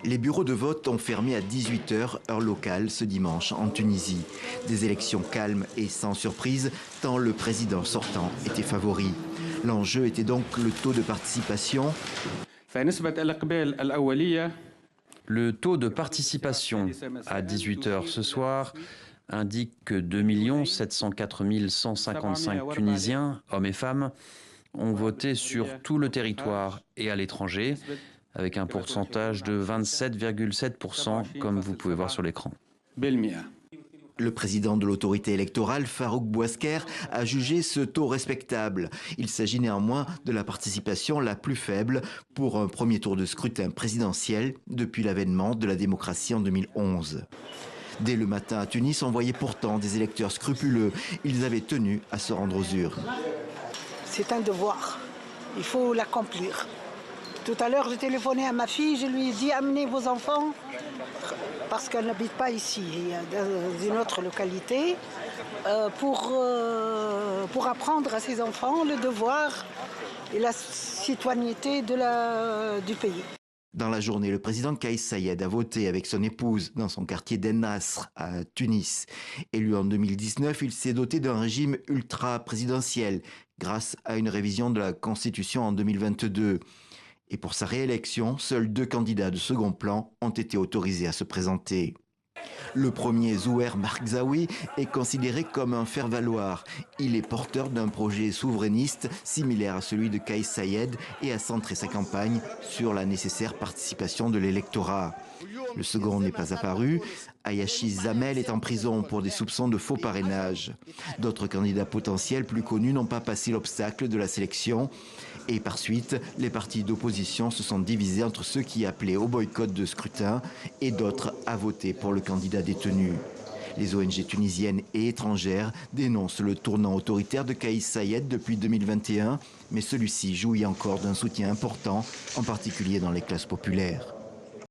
Les bureaux de vote ont fermé à 18 h, heure locale, ce dimanche en Tunisie. Des élections calmes et sans surprise, tant le président sortant était favori. L'enjeu était donc le taux de participation. Le taux de participation à 18 h ce soir indique que 2 704 155 Tunisiens, hommes et femmes, ont voté sur tout le territoire et à l'étranger, avec un pourcentage de 27,7%, comme vous pouvez voir sur l'écran. Le président de l'autorité électorale, Farouk Bouasker, a jugé ce taux respectable. Il s'agit néanmoins de la participation la plus faible pour un premier tour de scrutin présidentiel depuis l'avènement de la démocratie en 2011. Dès le matin à Tunis, on voyait pourtant des électeurs scrupuleux. Ils avaient tenu à se rendre aux urnes. C'est un devoir. Il faut l'accomplir. Tout à l'heure, j'ai téléphoné à ma fille, je lui ai dit amenez vos enfants, parce qu'elle n'habite pas ici, dans une autre localité, pour apprendre à ses enfants le devoir et la citoyenneté du pays. Dans la journée, le président Kais Saied a voté avec son épouse dans son quartier d'En Nasr à Tunis. Élu en 2019, il s'est doté d'un régime ultra-présidentiel grâce à une révision de la Constitution en 2022. Et pour sa réélection, seuls 2 candidats de second plan ont été autorisés à se présenter. Le premier, Zouher Markzaoui, est considéré comme un faire-valoir. Il est porteur d'un projet souverainiste similaire à celui de Kais Saied et a centré sa campagne sur la nécessaire participation de l'électorat. Le second n'est pas apparu. Ayachi Zamel est en prison pour des soupçons de faux parrainage. D'autres candidats potentiels plus connus n'ont pas passé l'obstacle de la sélection. Et par suite, les partis d'opposition se sont divisés entre ceux qui appelaient au boycott de scrutin et d'autres à voter pour le candidat détenu. Les ONG tunisiennes et étrangères dénoncent le tournant autoritaire de Kais Saied depuis 2021, mais celui-ci jouit encore d'un soutien important, en particulier dans les classes populaires.